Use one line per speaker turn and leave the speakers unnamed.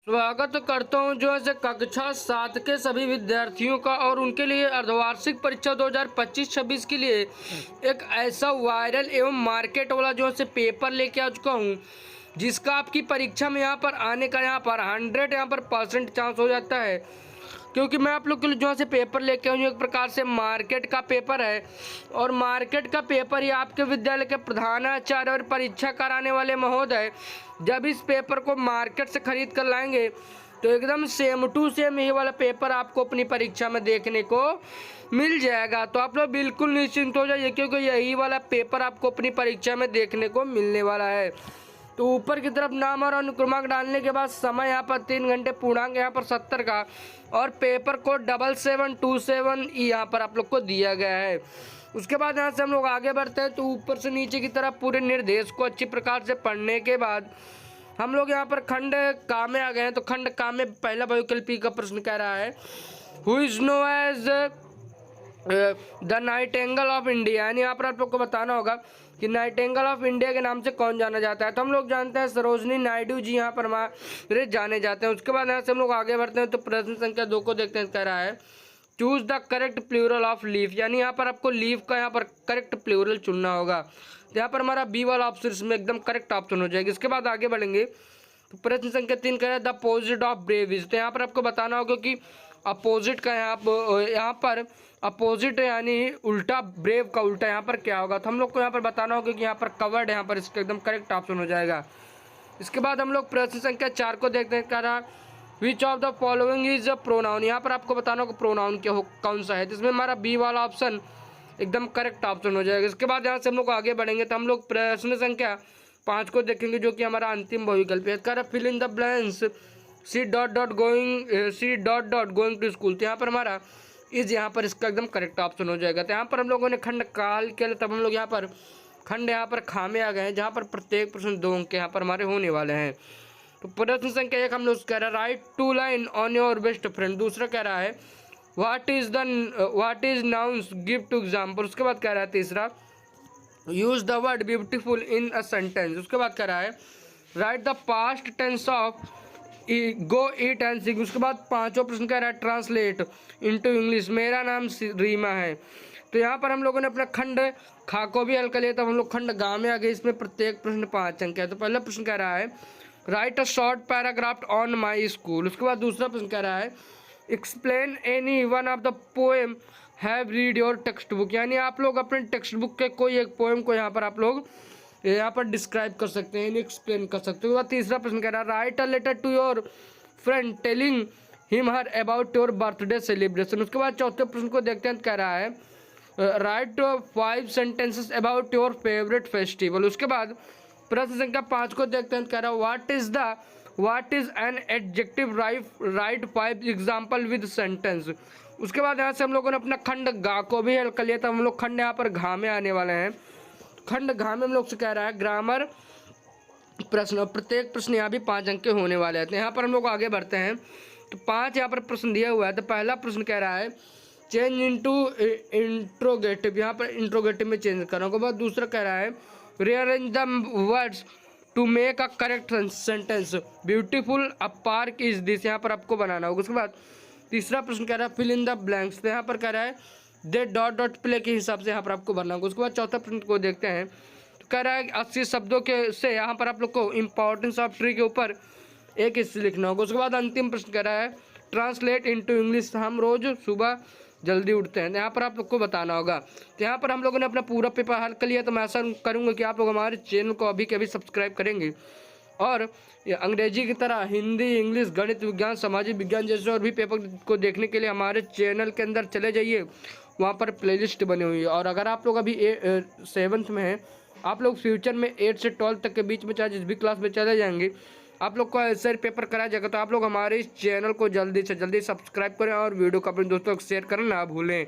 स्वागत करता हूं जो है कक्षा 7 के सभी विद्यार्थियों का और उनके लिए अर्धवार्षिक परीक्षा 2025-26 के लिए एक ऐसा वायरल एवं मार्केट वाला जो है पेपर लेके आ चुका हूं, जिसका आपकी परीक्षा में यहाँ पर आने का यहाँ पर 100 यहाँ पर % चांस हो जाता है। क्योंकि मैं आप लोग के लिए जो है पेपर लेके आऊँ, एक प्रकार से मार्केट का पेपर है और मार्केट का पेपर ही आपके विद्यालय के प्रधानाचार्य और परीक्षा कराने वाले महोदय जब इस पेपर को मार्केट से खरीद कर लाएंगे तो एकदम सेम टू सेम यही वाला पेपर आपको अपनी परीक्षा में देखने को मिल जाएगा। तो आप लोग बिल्कुल निश्चिंत हो जाइए, क्योंकि यही वाला पेपर आपको अपनी परीक्षा में देखने को मिलने वाला है। तो ऊपर की तरफ नाम और अनुक्रमांक डालने के बाद समय यहाँ पर 3 घंटे, पूर्णांक यहाँ पर 70 का और पेपर कोड 7727 यहाँ पर आप लोग को दिया गया है। उसके बाद यहाँ से हम लोग आगे बढ़ते हैं। तो ऊपर से नीचे की तरफ पूरे निर्देश को अच्छी प्रकार से पढ़ने के बाद हम लोग यहाँ पर खंड का में आ गए हैं। तो खंड का में पहला वैकल्पिक का प्रश्न कह रहा है, who is known as the nightingale of India, यानी यहाँ पर आप लोग को बताना होगा कि नाइटिंगेल ऑफ इंडिया के नाम से कौन जाना जाता है। तो हम लोग जानते हैं सरोजनी नायडू जी यहाँ पर हमारे जाने जाते हैं। उसके बाद यहाँ से हम लोग आगे बढ़ते हैं। तो प्रश्न संख्या 2 को देखते हैं, कह रहा है choose the correct plural of leaf, यानी यहाँ पर आपको लीफ का यहाँ पर करेक्ट प्लूरल चुनना होगा। तो यहाँ पर हमारा बी वाला ऑप्शन इसमें एकदम करेक्ट ऑप्शन हो जाएगा। इसके बाद आगे बढ़ेंगे। तो प्रश्न संख्या 3 कह रहा है the opposite of brave is, तो यहाँ पर आपको बताना होगा कि अपोजिट का यहाँ पर अपोजिट यानी उल्टा, ब्रेव का उल्टा यहाँ पर क्या होगा। तो हम लोग को यहाँ पर बताना होगा कि यहाँ पर कवर्ड, यहाँ पर इसका एकदम करेक्ट ऑप्शन हो जाएगा। इसके बाद हम लोग प्रश्न संख्या 4 को देखते हैं, कह रहा which of the following is a pronoun, यहाँ पर आपको बताना होगा प्रोनाउन क्या हो, कौन सा है। जिसमें हमारा बी वाला ऑप्शन एकदम करेक्ट ऑप्शन हो जाएगा। इसके बाद यहाँ से हम लोग आगे बढ़ेंगे। तो हम लोग प्रश्न संख्या 5 को देखेंगे, जो कि हमारा अंतिम बहुविकल्प है। कह रहा fill in the blanks see dot dot going to school, तो यहाँ पर हमारा इज यहाँ पर इसका एकदम करेक्ट ऑप्शन हो जाएगा। तो यहाँ पर हम लोगों ने खंड काल के लिए, तब हम लोग यहाँ पर खंड यहाँ पर खामे आ गए हैं, जहाँ पर प्रत्येक प्रश्न 2 अंक यहाँ पर हमारे होने वाले हैं। तो प्रश्न संख्या 1 हम लोग कह रहा है write 2 line on your best friend. दूसरा कह रहा है what is nouns give two example. उसके बाद कह रहा है तीसरा use the word beautiful in a sentence. उसके बाद कह रहा है write the past tense of go eat and sing. उसके बाद 5वां प्रश्न कह रहा है ट्रांसलेट इनटू इंग्लिश मेरा नाम रीमा है। तो यहाँ पर हम लोगों ने अपना खंड खा को भी हल कर लिया, तब हम लोग खंड गा में आ गए। इसमें प्रत्येक प्रश्न 5 अंक है। तो पहला प्रश्न कह रहा है write a short paragraph on my school. उसके बाद दूसरा प्रश्न कह रहा है explain any one of the poem have read your text book, यानी आप लोग अपने टेक्स्ट बुक के कोई एक पोएम को यहाँ पर आप लोग यहाँ पर डिस्क्राइब कर सकते हैं, एक्सप्लेन कर सकते हो। तीसरा प्रश्न कह रहा है write a letter to your friend telling him her about your birthday celebration. उसके बाद चौथे प्रश्न को देखते हैं, कह रहा है right 5 sentences about your favourite festival. उसके बाद प्रश्न संख्या 5 को देखते हैं, कह रहा है what is an adjective right 5 example with sentence. उसके बाद यहाँ से हम लोगों ने अपना खंड गा को भी हल कर लिया था। हम लोग खंड यहाँ पर घा में आने वाले हैं। खंड घा में हम लोग से कह रहा है ग्रामर प्रश्न, प्रत्येक प्रश्न यहाँ भी 5 अंक के होने वाले हैं। तो यहाँ पर हम लोग आगे बढ़ते हैं। तो 5 यहाँ पर प्रश्न दिया हुआ है। तो पहला प्रश्न कह रहा है चेंज इनटू इंट्रोगेटिव, यहाँ पर इंट्रोगेटिव में चेंज करने के बाद दूसरा कह रहा है rearrange the words to make a correct sentence beautiful a park is this, यहाँ पर आपको बनाना होगा। उसके बाद तीसरा प्रश्न कह रहा है फिल इन द ब्लैंक्स, तो यहाँ पर कह रहा है दे डॉट डॉट प्ले के हिसाब से यहाँ पर आपको भरना होगा। उसके बाद चौथा प्रश्न को देखते हैं। तो कह रहा है 80 शब्दों के से यहाँ पर आप लोग को इंपॉर्टेंस ऑफ ट्री के ऊपर एक हिस्से लिखना होगा। उसके बाद अंतिम प्रश्न कह रहा है ट्रांसलेट इनटू इंग्लिश, हम रोज सुबह जल्दी उठते हैं, यहाँ पर आप लोग को बताना होगा। तो यहाँ पर हम लोगों ने अपना पूरा पेपर हल कर लिया। तो मैं ऐसा करूँगा कि आप लोग हमारे चैनल को अभी के अभी सब्सक्राइब करेंगे और अंग्रेजी की तरह हिंदी, इंग्लिश, गणित, विज्ञान, सामाजिक विज्ञान जैसे और भी पेपर को देखने के लिए हमारे चैनल के अंदर चले जाइए, वहाँ पर प्लेलिस्ट बनी हुई है। और अगर आप लोग अभी 7th में हैं, आप लोग फ्यूचर में 8 से 12 तक के बीच में चाहे जिस भी क्लास में चले जाएंगे, आप लोग को ऐसे पेपर कराया जाएगा। तो आप लोग हमारे इस चैनल को जल्दी से जल्दी सब्सक्राइब करें और वीडियो को अपने दोस्तों को शेयर करना ना भूलें।